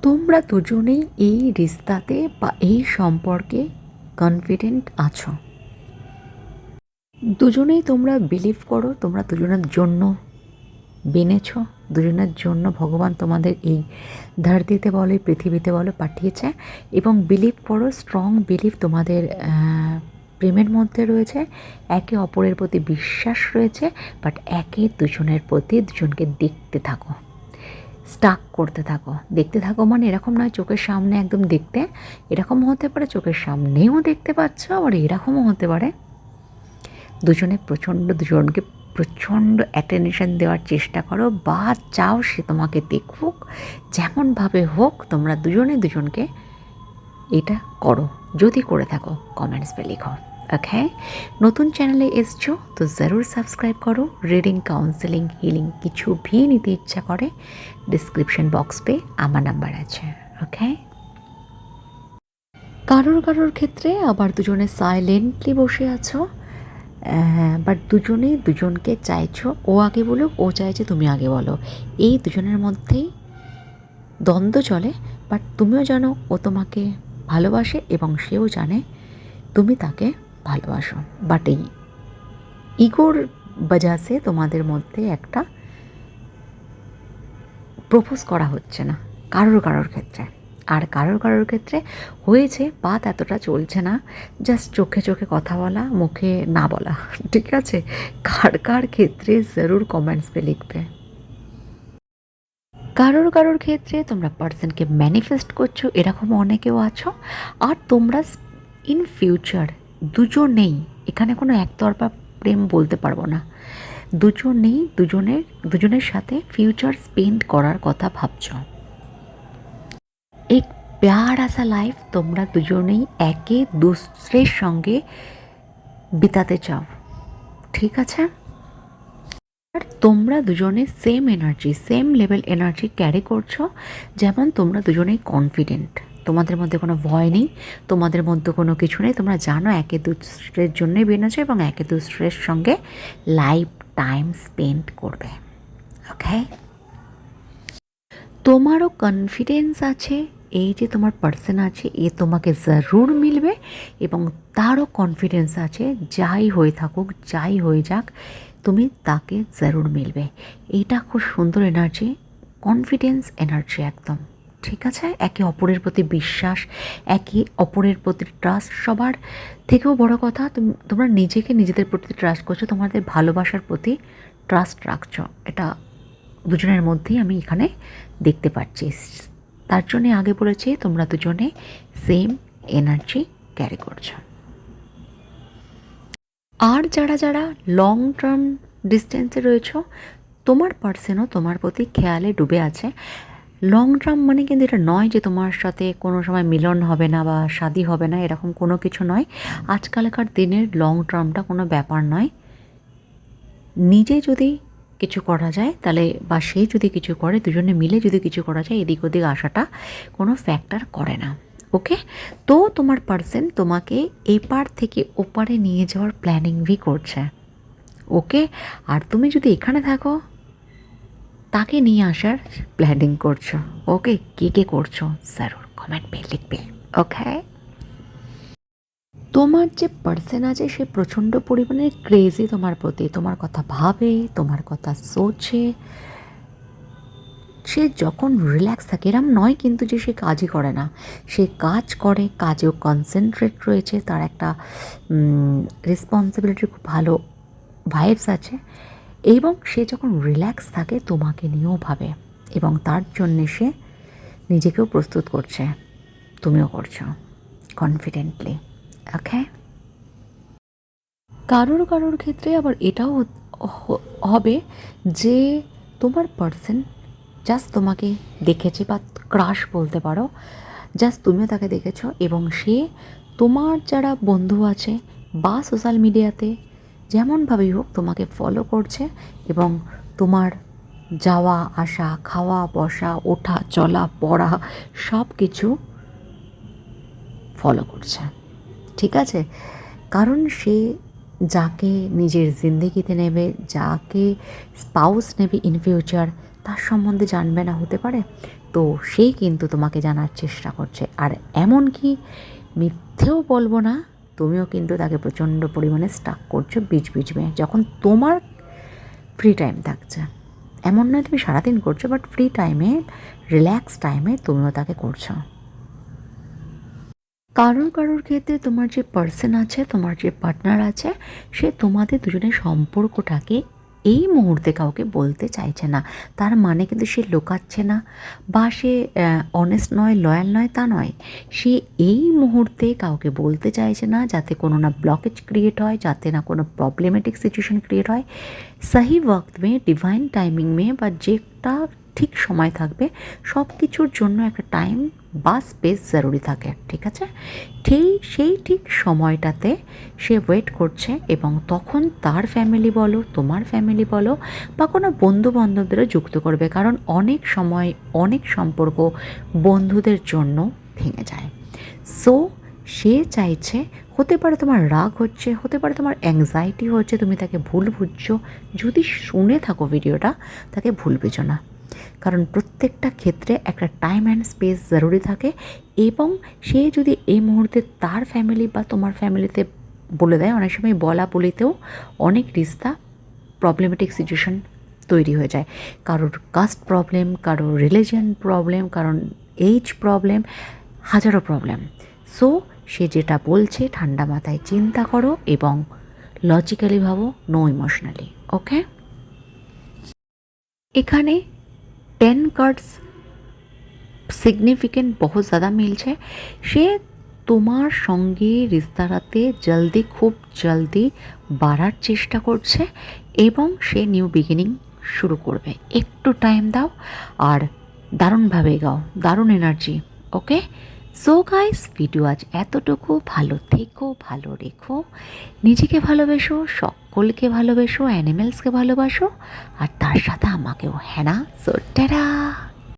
তোমরা দুজনেই এই রিস্তাতে বা এই সম্পর্কে কনফিডেন্ট আছো। দুজনেই তোমরা বিলিভ করো তোমরা দুজনের জন্য বেনেছ, দুজনের জন্য ভগবান তোমাদের এই ধরতিতে বলো, এই পৃথিবীতে বলো পাঠিয়েছে, এবং বিলিভ করো, স্ট্রং বিলিভ তোমাদের প্রেমের মধ্যে রয়েছে, একে অপরের প্রতি বিশ্বাস রয়েছে। বাট একে দুজনের প্রতি দুজনকে দেখতে থাকো, স্টাক করতে থাকো। দেখতে থাকো মানে এরকম নয় চোখের সামনে একদম দেখতে, এরকম হতে পারে চোখের সামনেও দেখতে পাচ্ছ, আবার এরকমও হতে পারে দুজনে দুজনকে প্রচণ্ড অ্যাটেনশন দেওয়ার চেষ্টা করো, বা চাও সে তোমাকে দেখুক, যেমনভাবে হোক তোমরা দুজনে দুজনকে এটা করো। যদি করে থাকো কমেন্টস पे লিখো। ওকে, নতুন চ্যানেলে এসছো তো ज़रूर সাবস্ক্রাইব করো। রিডিং, কাউন্সেলিং, হিলিং কিছু ভি নিতে ইচ্ছা করে ডিসক্রিপশন বক্স পে আমার নাম্বার আছে। ওকে, কারোর ক্ষেত্রে আবার দুজনে সাইলেন্টলি বসে আছো, বাট দুজনেই দুজনকে চাইছো ও আগে বলুক, ও চাইছে তুমি আগে বলো, এই দুজনের মধ্যেই দ্বন্দ্ব চলে। বাট তুমিও জানো ও তোমাকে ভালোবাসে এবং সেও জানে তুমি তাকে ভালোবাসো, বাট এই ইগোর বজাসে তোমাদের মধ্যে একটা প্রপোজ করা হচ্ছে না কারোর ক্ষেত্রে। আর কারোর ক্ষেত্রে হয়েছে, বাত এতটা চলছে না, জাস্ট চোখে চোখে কথা বলা, মুখে না বলা। ঠিক আছে, কার ক্ষেত্রে জরুর কমেন্টস পে লিখবে। কারোর ক্ষেত্রে তোমরা পার্সনকে ম্যানিফেস্ট করছো, এরকম অনেকেও আছো। আর তোমরা ইন ফিউচার দুজনেই, এখানে কোনো একতরফা প্রেম বলতে পারবো না, দুজনের সাথে ফিউচার স্পেন্ড করার কথা ভাবছো। এক प्यारा सा লাইফ তোমরা দুজনেই একে দুসরের সঙ্গে বিতাতে চাও। ঠিক আছে, আর তোমরা দুজনে same energy, same level energy carry করছো। যেমন তোমরা দুজনেই কনফিডেন্ট, তোমাদের মধ্যে কোনো ভয় নেই, তোমাদের মধ্যে কোনো কিছু নেই, তোমরা জানো একে দুসরের জন্যই বেনেছো এবং একে দুসরের সঙ্গে লাইফ টাইম স্পেন্ড করবে। ওকে, তোমারও কনফিডেন্স আছে, এই যে তোমার পার্সন আছে এ তোমাকে জরুর মিলবে, এবং তারও কনফিডেন্স আছে যাই হয়ে থাকুক, যাই হয়ে যাক, তুমি তাকে জরুর মিলবে। এইটা খুব সুন্দর এনার্জি, কনফিডেন্স এনার্জি একদম। ঠিক আছে, একে অপরের প্রতি বিশ্বাস, একে অপরের প্রতি ট্রাস্ট, সবার থেকেও বড় কথা তোমরা নিজেদের প্রতি ট্রাস্ট করছো, তোমাদের ভালোবাসার প্রতি ট্রাস্ট রাখছো। এটা দুজনের মধ্যেই আমি এখানে দেখতে পাচ্ছি। তার জন্যে আগে বলেছি তোমরা দুজনে সেম এনার্জি ক্যারি করছো। আর যারা লং টার্ম ডিস্টেন্সে রয়েছো, তোমার পার্সনও তোমার প্রতি খেয়ালে ডুবে আছে। লং টার্ম মানে কিন্তু এটা নয় যে তোমার সাথে কোনো সময় মিলন হবে না বা শাদী হবে না, এরকম কোনো কিছু নয়। আজকালকার দিনের লং টার্মটা কোনো ব্যাপার নয়। নিজে যদি কিছু করা যায় তাহলে, বা সে যদি কিছু করে, দুজনে মিলে যদি কিছু করা যায়, এদিক ওদিক আসাটা কোনো ফ্যাক্টর করে না। ওকে, তো তোমার পার্সন তোমাকে এপার থেকে ওপারে নিয়ে যাওয়ার প্ল্যানিং ভি করছে। ওকে, আর তুমি যদি এখানে থাকো তাকে নিয়ে আসার প্ল্যানিং করছো। ওকে, কে করছো জরুর কমেন্ট পে লিখবে। ওকে, তোমার যে পার্সন আছে সে প্রচণ্ড পরিমাণে ক্রেজি তোমার প্রতি, তোমার কথা ভাবে, তোমার কথা সোচে। সে যখন রিল্যাক্স থাকে, এরম নয় কিন্তু যে সে কাজই করে না, সে কাজ করে, কাজেও কনসেন্ট্রেট রয়েছে, তার একটা রেসপন্সিবিলিটি, খুব ভালো ভাইবস আছে, এবং সে যখন রিল্যাক্স থাকে তোমাকে নিয়েও ভাবে, এবং তার জন্যে সে নিজেকেও প্রস্তুত করছে, তুমিও করছো কনফিডেন্টলি। ওকে, কারোর ক্ষেত্রে আবার এটাও হবে যে তোমার পার্সন জাস্ট তোমাকে দেখেছে, বা ক্রাশ বলতে পারো, জাস্ট তুমিও তাকে দেখেছো, এবং সে তোমার যারা বন্ধু আছে বা সোশ্যাল মিডিয়াতে যেমনভাবেই হোক তোমাকে ফলো করছে, এবং তোমার যাওয়া আসা, খাওয়া বসা, ওঠা চলা পড়া সব কিছু ফলো করছে। ঠিক আছে, কারণ সে যাকে নিজের জিন্দেগিতে নেবে, যাকে স্পাউস নেবে ইন ফিউচার, তার সম্বন্ধে জানবে না হতে পারে, তো সে কিন্তু তোমাকে জানার চেষ্টা করছে। আর এমনকি মিথ্যেও বলবো না, তুমিও কিন্তু তাকে প্রচণ্ড পরিমাণে স্টাক করছো বিচ মেয়ে, যখন তোমার ফ্রি টাইম থাকছে। এমন নয় তুমি সারাদিন করছো, বাট ফ্রি টাইমে, রিল্যাক্স টাইমে তুমিও তাকে করছো। কারোর ক্ষেত্রে তোমার যে পার্সন আছে, তোমার যে পার্টনার আছে, সে তোমাদের দুজনের সম্পর্কটাকে এই মুহূর্তে কাউকে বলতে চাইছে না। তার মানে কিন্তু সে লুকাচ্ছে না বা সে অনেস্ট নয়, লয়াল নয়, তা নয়। সে এই মুহূর্তে কাউকে বলতে চাইছে না, যাতে কোনো না ব্লকেজ ক্রিয়েট হয়, যাতে না কোনো প্রবলেমেটিক সিচুয়েশন ক্রিয়েট হয়। সহি ওয়াক্ত মে, ডিভাইন টাইমিং মে, বা যেটা ঠিক সময় থাকবে, সব কিছুর জন্য একটা টাইম বা স্পেস জরুরি থাকে, ঠিক আছে? ঠিক সময়টাতে সে ওয়েট করছে, এবং তখন তার ফ্যামিলি বলো, তোমার ফ্যামিলি বলো, বা কোনো বন্ধুবান্ধবদেরও যুক্ত করবে। কারণ অনেক সময় অনেক সম্পর্ক বন্ধুদের জন্য ভেঙে যায়। সো সে চাইছে, হতে পারে তোমার রাগ হচ্ছে, হতে পারে তোমার অ্যাংজাইটি হচ্ছে, তুমি তাকে ভুল বুঝছো। যদি শুনে থাকো ভিডিওটা, তাকে ভুল বুঝো না, কারণ প্রত্যেকটা ক্ষেত্রে একটা টাইম অ্যান্ড স্পেস জরুরি থাকে। এবং সে যদি এই মুহূর্তে তার ফ্যামিলি বা তোমার ফ্যামিলিতে বলে দেয়, অনেক সময় বলা বলিতেও অনেক রিস্তা প্রবলেমেটিক সিচুয়েশন তৈরি হয়ে যায়। কারোর কাস্ট প্রবলেম, কারোর রিলিজিয়ান প্রবলেম, কারণ এইজ প্রবলেম, হাজারো প্রবলেম। সো সে যেটা বলছে ঠান্ডা মাথায় চিন্তা করো এবং লজিক্যালি ভাবো, নো ইমোশনালি। ওকে, এখানে 10 कार्ड्स सिग्निफिकेंट बहुत ज़्यादा मिलছে। সে তোমার সঙ্গে রিস্তাটাতে খুব জলদি বাড়ার চেষ্টা করছে, এবং সে নিউ বিগিনিং শুরু করবে। একটু টাইম দাও, আর দারুণভাবে গাও, দারুণ এনার্জি। ওকে, সো গাইস, ভিডিও আজ এতটুকু। ভালো থেকো, ভালো রেখো, নিজেকে ভালোবেসো, সকলকে ভালোবেসো, অ্যানিমেলসকে ভালোবাসো, আর তার সাথে আমাকেও, হ্যাঁ না? So tata.